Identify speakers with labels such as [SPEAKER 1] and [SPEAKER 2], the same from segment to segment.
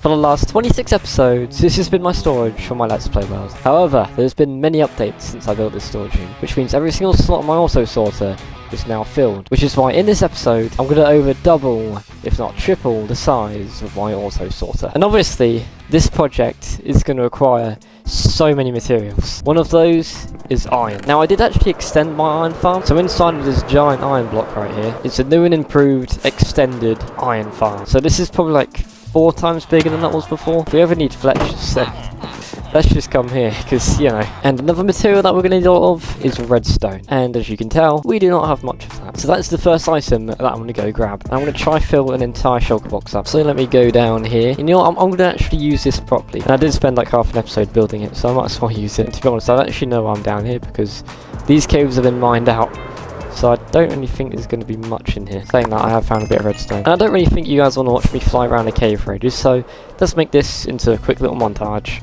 [SPEAKER 1] For the last 26 episodes, this has been my storage for my Let's Play world. However, there's been many updates since I built this storage room, which means every single slot on my auto sorter is now filled, which is why in this episode I'm going to over double, if not triple, the size of my auto sorter. And obviously, this project is going to require so many materials. One of those is iron. Now I did actually extend my iron farm, so inside of this giant iron block right here, it's a new and improved extended iron farm. So this is probably like 4 times bigger than that was before. If we ever need fletchers, then let's just come here, because, you know. And another material that we're going to need a lot of is redstone. And as you can tell, we do not have much of that. So that's the first item that I'm going to go grab. I'm going to try fill an entire shulker box up. So let me go down here. And you know what, I'm going to actually use this properly. And I did spend like half an episode building it, so I might as well use it. To be honest, I don't actually know why I'm down here, because these caves have been mined out. So I don't really think there's going to be much in here. Saying that, I have found a bit of redstone. And I don't really think you guys want to watch me fly around a cave for ages, so let's make this into a quick little montage.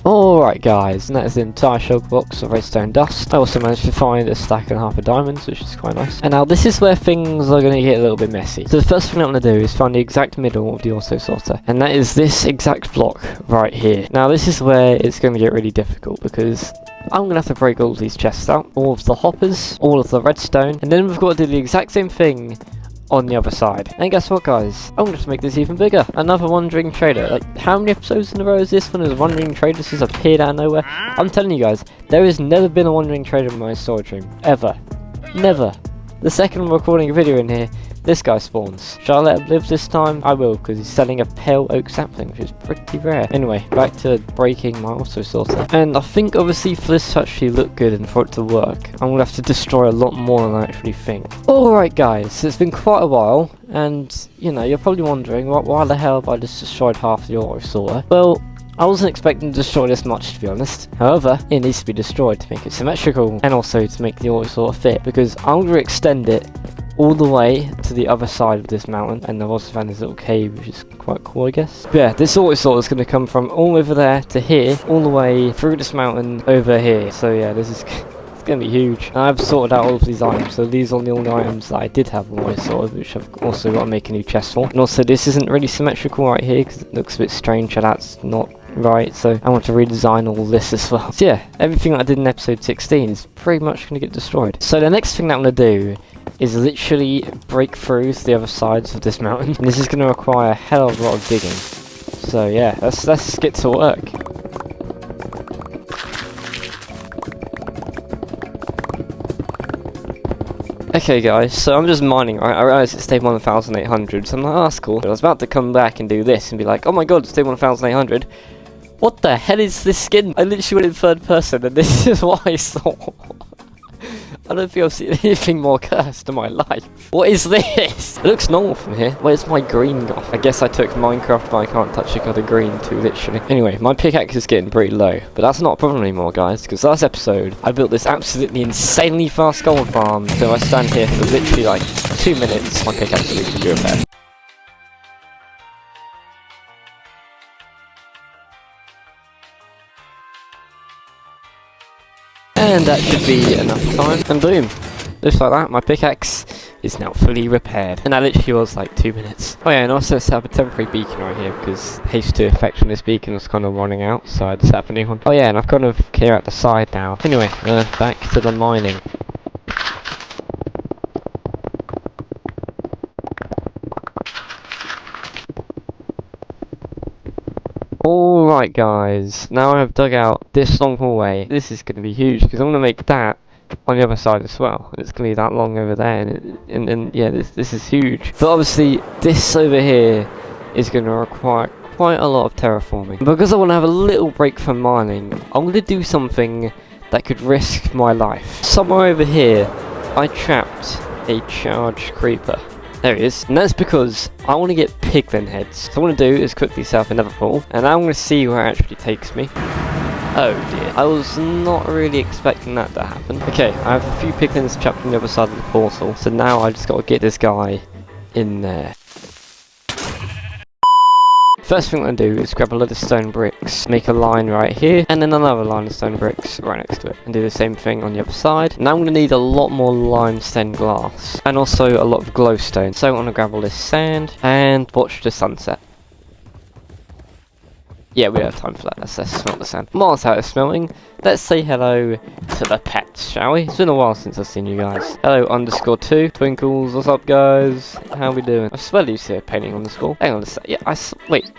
[SPEAKER 1] Alright guys, and that is the entire shulker box of redstone dust. I also managed to find a stack and half of diamonds, which is quite nice. And now this is where things are going to get a little bit messy. So the first thing I'm going to do is find the exact middle of the auto sorter. And that is this exact block right here. Now this is where it's going to get really difficult, because I'm going to have to break all of these chests out, all of the hoppers, all of the redstone, and then we've got to do the exact same thing on the other side. And guess what guys, I'm going to make this even bigger. Another wandering trader. Like, how many episodes in a row is this when there's a wandering trader just appeared out of nowhere? I'm telling you guys, there has never been a wandering trader in my storage room. Ever. Never. The second I'm recording a video in here, this guy spawns. Shall I let him live this time? I will, because he's selling a pale oak sapling, which is pretty rare. Anyway, back to breaking my auto sorter. And I think obviously for this to actually look good and for it to work, I'm going to have to destroy a lot more than I actually think. Alright guys, so it's been quite a while, and you know, you're probably wondering, why the hell have I just destroyed half the auto sorter? Well, I wasn't expecting to destroy this much, to be honest. However, it needs to be destroyed to make it symmetrical, and also to make the auto sorter fit, because I'm going to extend it all the way to the other side of this mountain, and I've also found this little cave, which is quite cool, I guess. But yeah, this auto sorter is going to come from all over there to here, all the way through this mountain over here. So yeah, this is it's going to be huge. And I've sorted out all of these items, so these are the only items that I did have already sorted, which I've also got to make a new chest for. And also, this isn't really symmetrical right here, because it looks a bit strange, so that's not right, so I want to redesign all this as well. So yeah, everything that I did in episode 16 is pretty much going to get destroyed. So the next thing that I'm going to do is literally break through to the other sides of this mountain, and this is going to require a hell of a lot of digging. So yeah, let's get to work. Okay guys, so I'm just mining, right? I realised it's day 1800, so I'm like, oh that's cool. But I was about to come back and do this and be like, oh my god, it's day 1800. What the hell is this skin? I literally went in third person and this is what I saw. I don't think I've seen anything more cursed in my life. What is this? It looks normal from here. Where's my green gone? I guess I took Minecraft, but I can't touch the colour green too, literally. Anyway, my pickaxe is getting pretty low, but that's not a problem anymore, guys, because last episode, I built this absolutely insanely fast gold farm, so I stand here for literally like 2 minutes, my pickaxe is to repair. And that should be enough time, and boom, just like that, my pickaxe is now fully repaired. And that literally was like 2 minutes. Oh yeah, and also set up a temporary beacon right here, because H2 effect on this beacon was kind of running out, so I had to set up a new one. Oh yeah, and I've kind of cleared out the side now. Anyway, back to the mining. Alright guys, now I've dug out this long hallway. This is going to be huge, because I'm going to make that on the other side as well. And it's going to be that long over there, and yeah, this is huge. But obviously, this over here is going to require quite a lot of terraforming. Because I want to have a little break from mining, I'm going to do something that could risk my life. Somewhere over here, I trapped a charged creeper. There he is, and that's because I want to get piglin heads. So what I want to do is quickly set up another pool, and I'm going to see where it actually takes me. Oh dear, I was not really expecting that to happen. Okay, I have a few piglins trapped on the other side of the portal, so now I just got to get this guy in there. First thing I'm going to do is grab a load of stone bricks, make a line right here, and then another line of stone bricks right next to it, and do the same thing on the other side. Now I'm going to need a lot more limestone glass, and also a lot of glowstone. So I'm going to grab all this sand, and watch the sunset. Yeah, we don't have time for that. Let's smelt the sand. Whilst out of smelting, let's say hello to the pets, shall we? It's been a while since I've seen you guys. Hello, _2. Twinkles, what's up, guys? How we doing? I swear you see a painting on the wall. Hang on a sec. Yeah, wait.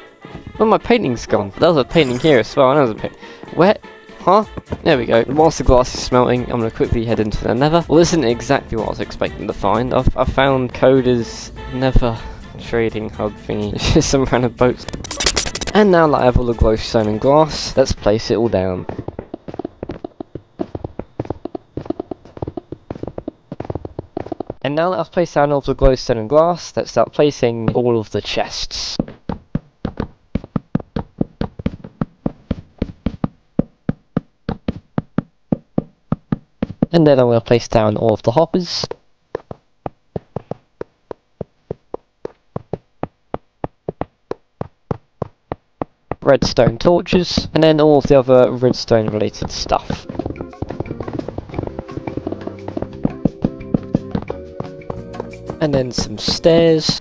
[SPEAKER 1] Where my painting's gone? There was a painting here as well. I know there's a painting. Where? Huh? There we go. Whilst the glass is smelting, I'm going to quickly head into the nether. Well, this isn't exactly what I was expecting to find. I've found Coda's nether trading hub thingy. It's just some random boats. And now that I have all the glowstone and glass, let's place it all down. And now that I've placed down all the glowstone and glass, let's start placing all of the chests. And then I'm going to place down all of the hoppers. Redstone torches, and then all of the other redstone related stuff. And then some stairs.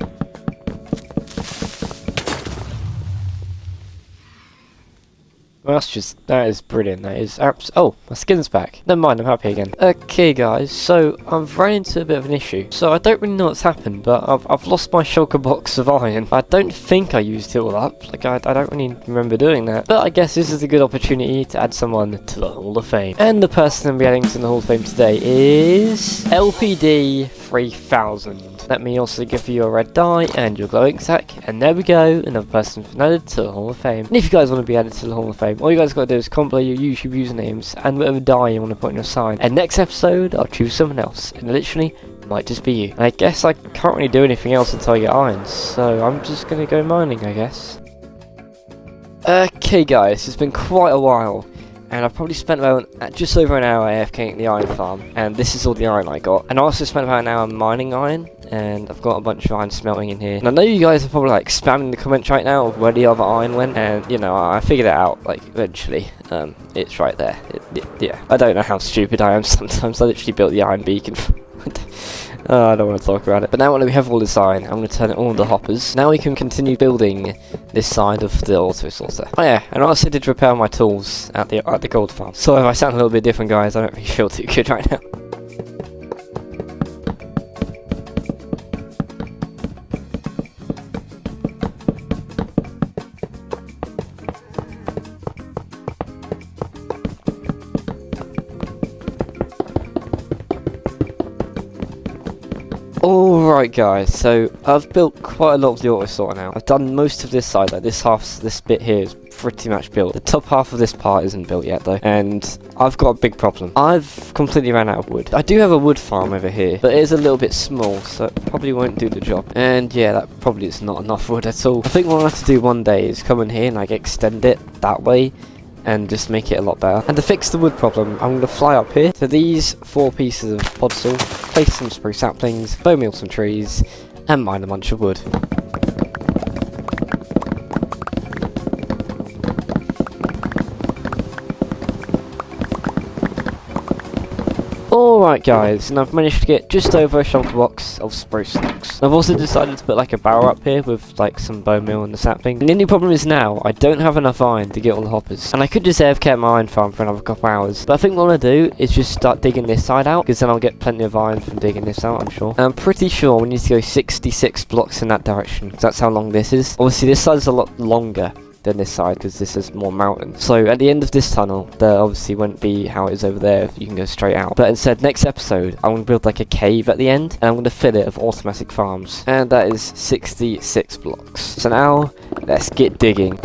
[SPEAKER 1] Well, that is brilliant. That is oh, my skin's back. Never mind, I'm happy again. Okay, guys, so I've run into a bit of an issue. So I don't really know what's happened, but I've lost my shulker box of iron. I don't think I used it all up. Like, I don't really remember doing that. But I guess this is a good opportunity to add someone to the Hall of Fame. And the person I'm adding to the Hall of Fame today is LPD 3000. Let me also give you a red dye and your glowing sack, and there we go, another person added to the Hall of Fame. And if you guys want to be added to the Hall of Fame, all you guys got to do is comment below your YouTube usernames and whatever dye you want to put on your sign. And next episode, I'll choose someone else, and literally, it might just be you. And I guess I can't really do anything else until I get iron, so I'm just going to go mining, I guess. Okay guys, it's been quite a while. And I've probably spent about just over an hour AFKing at the iron farm, and this is all the iron I got. And I also spent about an hour mining iron, and I've got a bunch of iron smelting in here. And I know you guys are probably like spamming the comments right now of where the other iron went, and you know, I figured it out like eventually. It's right there. Yeah, I don't know how stupid I am sometimes. I literally built the iron beacon. I don't want to talk about it. But now when we have all this iron, I'm going to turn it all into hoppers. Now we can continue building this side of the auto sorter. Oh yeah, and I also did repair my tools at the gold farm. So if I sound a little bit different, guys, I don't really feel too good right now. Alright guys, so I've built quite a lot of the auto sorter now. I've done most of this side, like this bit here is pretty much built. The top half of this part isn't built yet though, and I've got a big problem. I've completely ran out of wood. I do have a wood farm over here, but it is a little bit small, so it probably won't do the job. And yeah, that probably is not enough wood at all. I think what I'll have to do one day is come in here and like extend it that way, and just make it a lot better. And to fix the wood problem, I'm going to fly up here to these 4 pieces of podsaw, place some spruce saplings, bone meal some trees, and mine a bunch of wood. Alright guys, and I've managed to get just over a shulker box of spruce logs. I've also decided to put like a barrel up here with like some bone meal and the sapling. And the only problem is now, I don't have enough iron to get all the hoppers. And I could just AFK my iron farm for another couple hours. But I think what I'm going to do is just start digging this side out, because then I'll get plenty of iron from digging this out, I'm sure. And I'm pretty sure we need to go 66 blocks in that direction, because that's how long this is. Obviously this side's a lot longer than this side, because this is more mountain. So at the end of this tunnel, there obviously won't be how it is over there if you can go straight out. But instead, next episode, I'm going to build like a cave at the end, and I'm going to fill it with automatic farms. And that is 66 blocks. So now, let's get digging.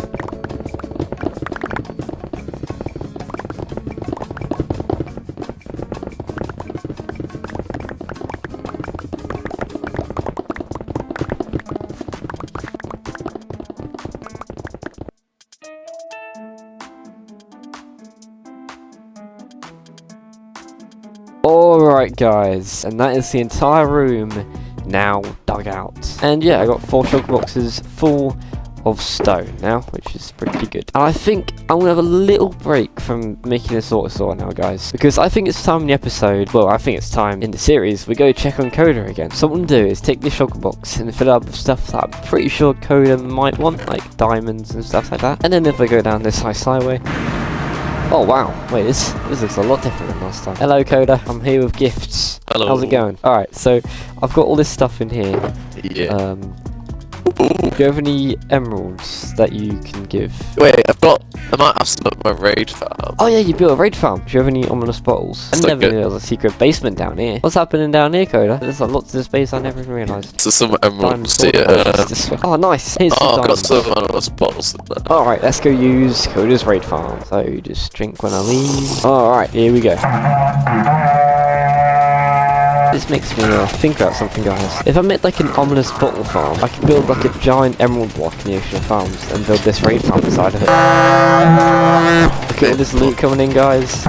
[SPEAKER 1] Alright guys, and that is the entire room now dug out. And yeah, I got 4 shulker boxes full of stone now, which is pretty good. And I think I'm gonna have a little break from making a sorter saw now, guys, because I think it's time in the episode, well, I think it's time in the series, we go check on Coda again. So what I'm gonna do is take this shulker box and fill it up with stuff that I'm pretty sure Coda might want, like diamonds and stuff like that. And then if I go down this ice highway, oh wow, wait, this looks a lot different than last time. Hello Coda, I'm here with gifts.
[SPEAKER 2] Hello.
[SPEAKER 1] How's it going? Alright, so I've got all this stuff in here.
[SPEAKER 2] Yeah.
[SPEAKER 1] Do you have any emeralds that you can give?
[SPEAKER 2] Wait, I might have some at my raid farm.
[SPEAKER 1] Oh yeah, you built a raid farm. Do you have any ominous bottles? I never knew there was a secret basement down here. What's happening down here, Coda? There's a lot to this base I never even realised.
[SPEAKER 2] So some emeralds
[SPEAKER 1] Diamond
[SPEAKER 2] here.
[SPEAKER 1] oh nice, here's some
[SPEAKER 2] Oh, I've got
[SPEAKER 1] diamonds.
[SPEAKER 2] some anonymous bottles in there.
[SPEAKER 1] Alright, let's go use Coda's raid farm. So just drink when I leave. Alright, here we go. This makes me think about something, guys. If I made like an ominous bottle farm, I could build like a giant emerald block in the Ocean of Farms and build this raid farm inside of it. Look at all this loot coming in, guys.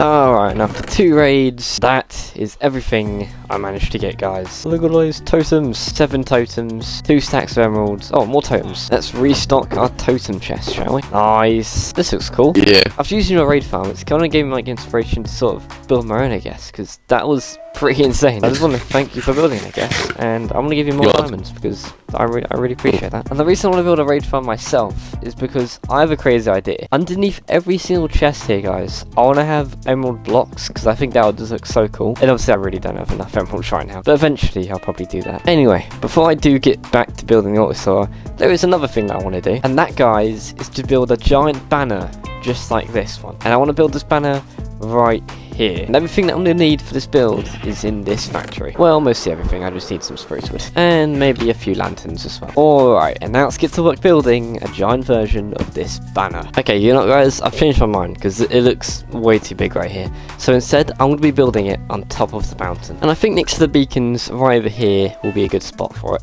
[SPEAKER 1] Alright, now for 2 raids, that is everything I managed to get, guys. Look at all those totems. 7 totems, 2 stacks of emeralds. Oh, more totems. Let's restock our totem chest, shall we? Nice. This looks cool.
[SPEAKER 2] Yeah.
[SPEAKER 1] After using your raid farm, it's kind of gave me like inspiration to sort of build my own, I guess, because that was pretty insane. I just want to thank you for building it, I guess, and I'm going to give you more diamonds because I really appreciate that. And the reason I want to build a raid farm myself is because I have a crazy idea. Underneath every single chest here, guys, I want to have emerald blocks because I think that would just look so cool. And obviously I really don't have enough emeralds right now, but eventually I'll probably do that. Anyway, before I do get back to building the autosaur, there is another thing that I want to do, and that, guys, is to build a giant banner just like this one. And I want to build this banner right here. And everything that I'm going to need for this build is in this factory. Well, mostly everything. I just need some spruce wood. And maybe a few lanterns as well. Alright, and now let's get to work building a giant version of this banner. Okay, you know what, guys? I've changed my mind because it looks way too big right here. So instead, I'm going to be building it on top of the mountain. And I think next to the beacons right over here will be a good spot for it.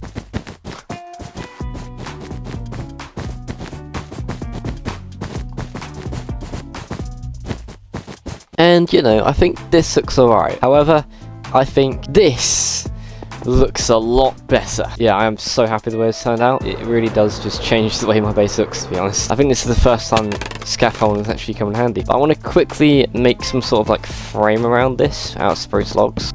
[SPEAKER 1] And, you know, I think this looks alright. However, I think this looks a lot better. Yeah, I am so happy the way it's turned out. It really does just change the way my base looks, to be honest. I think this is the first time scaffolding has actually come in handy. But I want to quickly make some sort of, like, frame around this out of spruce logs.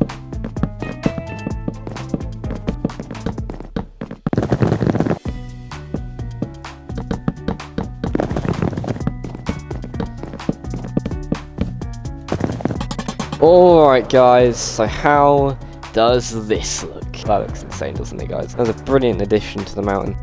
[SPEAKER 1] Alright guys, so how does this look? That looks insane, doesn't it, guys? That's a brilliant addition to the mountain.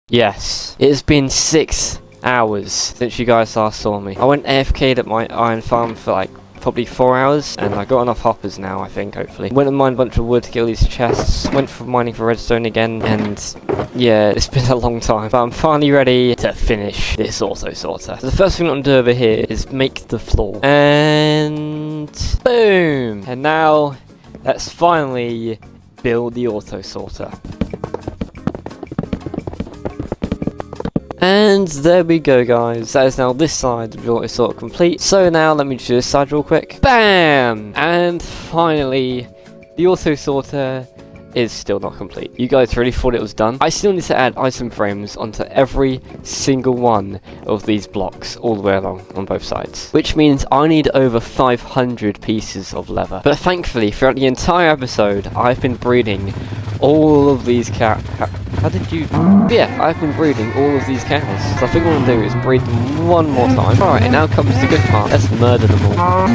[SPEAKER 1] Yes, it has been 6 hours since you guys last saw me. I went AFK'd at my iron farm for like probably 4 hours, and I got enough hoppers now, I think, hopefully. Went and mined a bunch of wood to get all these chests, went for mining for redstone again, and yeah, it's been a long time, but I'm finally ready to finish this auto sorter. So the first thing I'm going to do over here is make the floor, and boom! And now, let's finally build the auto sorter. And there we go, guys. That is now this side of the auto sorter complete. So now let me do this side real quick. BAM! And finally, the auto sorter is still not complete. You guys really thought it was done? I still need to add item frames onto every single one of these blocks all the way along on both sides, which means I need over 500 pieces of leather. But thankfully, throughout the entire episode, I've been breeding all of these how did you... Yeah, I've been breeding all of these cows. So I think what I'm going to do is breed them one more time. Alright, and now comes the good part. Let's murder them all.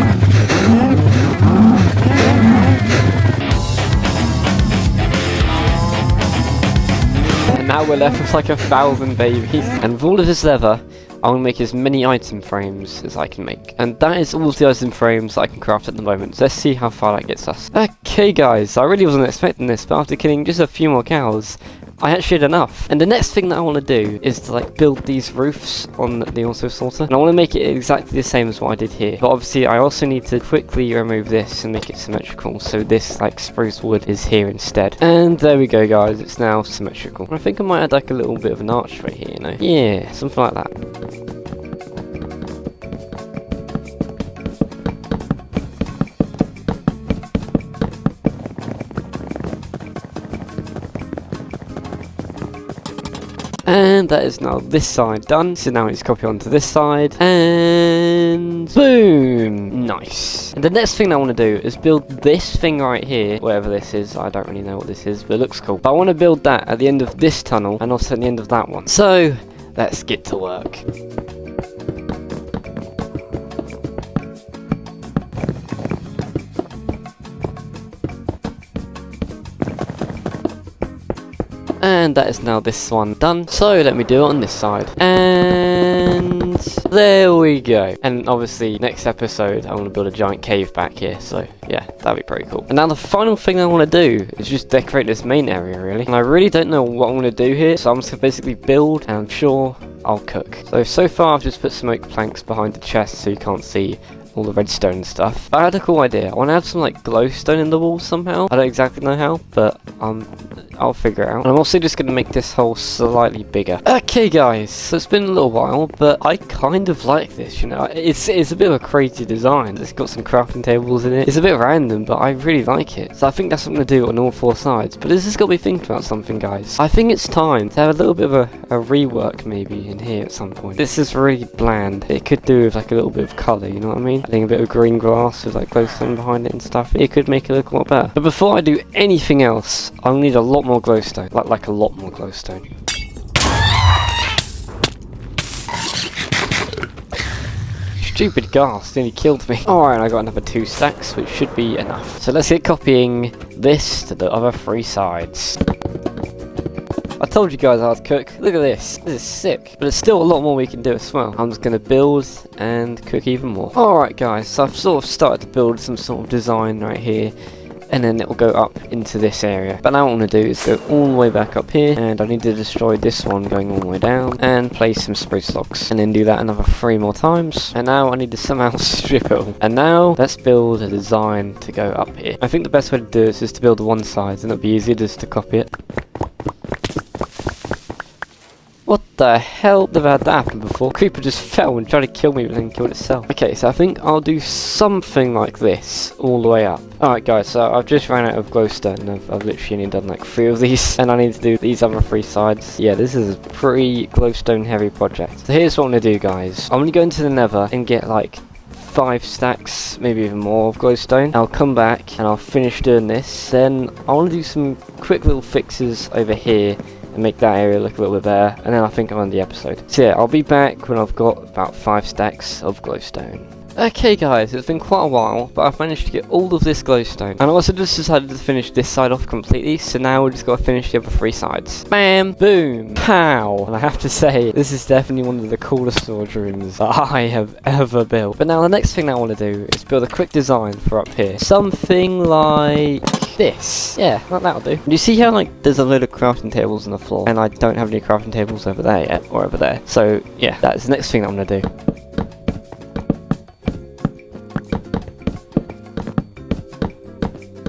[SPEAKER 1] And now we're left with like 1,000 babies. And with all of this leather, I want to make as many item frames as I can make. And that is all of the item frames that I can craft at the moment. So let's see how far that gets us. Okay guys, I really wasn't expecting this, but after killing just a few more cows, I actually had enough. And the next thing that I want to do is to like build these roofs on the auto sorter. And I want to make it exactly the same as what I did here. But obviously I also need to quickly remove this and make it symmetrical. So this like spruce wood is here instead. And there we go guys, it's now symmetrical. And I think I might add like a little bit of an archway here, you know? Yeah, something like that. And that is now this side done. So now we just copy onto this side. And boom! Nice. And the next thing I want to do is build this thing right here. Whatever this is, I don't really know what this is, but it looks cool. But I want to build that at the end of this tunnel and also at the end of that one. So let's get to work. And that is now this one done. So let me do it on this side. And there we go. And obviously next episode I want to build a giant cave back here. So yeah, that'd be pretty cool. And now the final thing I want to do is just decorate this main area really. And I really don't know what I'm going to do here. So I'm just going to basically build and I'm sure I'll cook. So far I've just put smoke planks behind the chest so you can't see all the redstone and stuff. I had a cool idea. I want to have some like glowstone in the wall somehow. I don't exactly know how, but I'll figure it out. And I'm also just going to make this hole slightly bigger. Okay guys, so it's been a little while, but I kind of like this, you know. It's a bit of a crazy design. It's got some crafting tables in it. It's a bit random, but I really like it. So I think that's what I'm going to do on all four sides. But this has got me thinking about something, guys. I think it's time to have a little bit of a rework maybe in here at some point. This is really bland. It could do with like a little bit of colour, you know what I mean? I think a bit of green grass with like glowstone behind it and stuff. It could make it look a lot better. But before I do anything else, I'll need a lot more glowstone. Like a lot more glowstone. Stupid ghast nearly killed me. Alright, I got another 2 stacks, which should be enough. So let's get copying this to the other 3 sides. I told you guys I'd cook. Look at this. This is sick. But there's still a lot more we can do as well. I'm just going to build and cook even more. Alright guys, so I've sort of started to build some sort of design right here. And then it will go up into this area. But now what I want to do is go all the way back up here. And I need to destroy this one going all the way down. And place some spruce logs. And then do that another 3 more times. And now I need to somehow strip it all. And now let's build a design to go up here. I think the best way to do this is to build one side. And it'll be easier just to copy it. What the hell? Never had that happen before. Creeper just fell and tried to kill me but then killed itself. Okay, so I think I'll do something like this all the way up. Alright guys, so I've just ran out of glowstone. I've literally only done like 3 of these. And I need to do these other 3 sides. Yeah, this is a pretty glowstone heavy project. So here's what I'm going to do guys. I'm going to go into the nether and get like 5 stacks, maybe even more of glowstone. I'll come back and I'll finish doing this. Then I want to do some quick little fixes over here. And make that area look a little bit better, and then I think I'm on the episode. So yeah, I'll be back when I've got about 5 stacks of glowstone. Okay guys, it's been quite a while, but I've managed to get all of this glowstone. And I also just decided to finish this side off completely, so now we've just got to finish the other 3 sides. Bam! Boom! Pow! And I have to say, this is definitely one of the coolest storage rooms that I have ever built. But now the next thing I want to do is build a quick design for up here. Something like this. Yeah, that'll do. Do you see how like there's a load of crafting tables on the floor, and I don't have any crafting tables over there yet, or over there. So yeah, that's the next thing I'm going to do.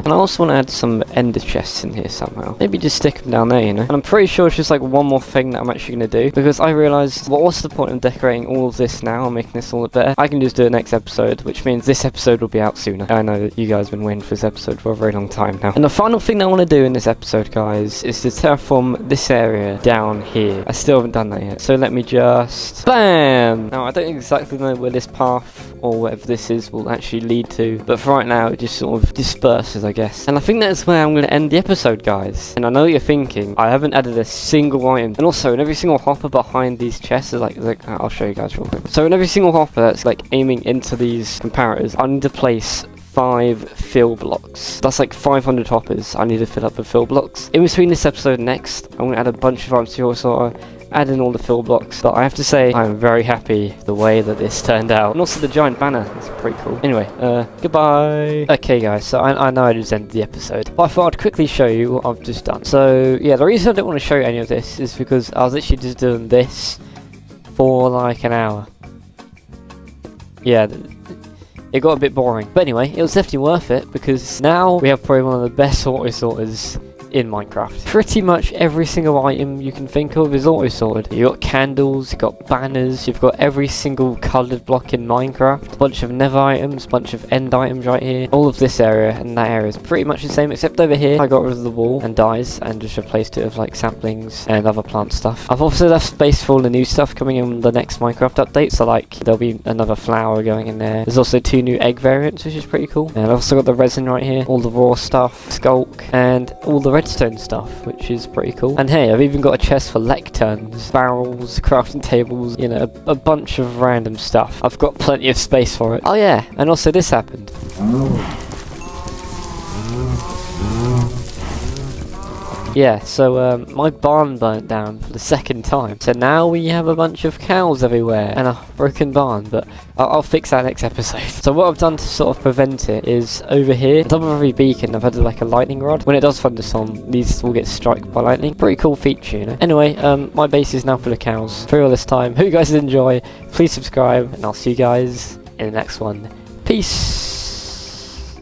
[SPEAKER 1] And I also want to add some ender chests in here somehow. Maybe just stick them down there, you know. And I'm pretty sure it's just like one more thing that I'm actually going to do. Because I realised, well, what's the point of decorating all of this now and making this all a bit better? I can just do it next episode, which means this episode will be out sooner. I know that you guys have been waiting for this episode for a very long time now. And the final thing I want to do in this episode, guys, is to terraform this area down here. I still haven't done that yet. So let me just... BAM! Now, I don't exactly know where this path or whatever this is will actually lead to. But for right now, it just sort of disperses, I guess. And I think that's where I'm going to end the episode, guys. And I know what you're thinking. I haven't added a single item. And also, in every single hopper behind these chests, is like I'll show you guys real quick. So in every single hopper that's like aiming into these comparators, I need to place 5 fill blocks. That's like 500 hoppers I need to fill up with fill blocks. In between this episode and next, I'm going to add a bunch of items to your sorter, add in all the fill blocks. But I have to say, I'm very happy the way that this turned out. And also the giant banner, that's pretty cool. Anyway, goodbye. Okay guys, so I know I just ended the episode, but I thought I'd quickly show you what I've just done. So yeah, the reason I don't want to show you any of this is because I was literally just doing this for like an hour. Yeah, it got a bit boring. But anyway, it was definitely worth it because now we have probably one of the best sorters in Minecraft. Pretty much every single item you can think of is auto-sorted. You've got candles, you've got banners, you've got every single coloured block in Minecraft, a bunch of nether items, a bunch of end items right here. All of this area and that area is pretty much the same, except over here I got rid of the wall and dyes and just replaced it with like saplings and other plant stuff. I've also left space for all the new stuff coming in the next Minecraft update, so like there'll be another flower going in there. There's also 2 new egg variants, which is pretty cool. And I've also got the resin right here, all the raw stuff, skulk, and all the redstone stuff, which is pretty cool. And hey, I've even got a chest for lecterns, barrels, crafting tables, you know, a bunch of random stuff. I've got plenty of space for it. Oh yeah, and also this happened. Yeah, so my barn burnt down for the 2nd time. So now we have a bunch of cows everywhere and a broken barn, but I'll fix that next episode. So what I've done to sort of prevent it is over here, on top of every beacon, I've had like a lightning rod. When it does thunderstorm, these will get struck by lightning. Pretty cool feature, you know. Anyway, my base is now full of cows. For all this time, hope you guys enjoy. Please subscribe, and I'll see you guys in the next one. Peace!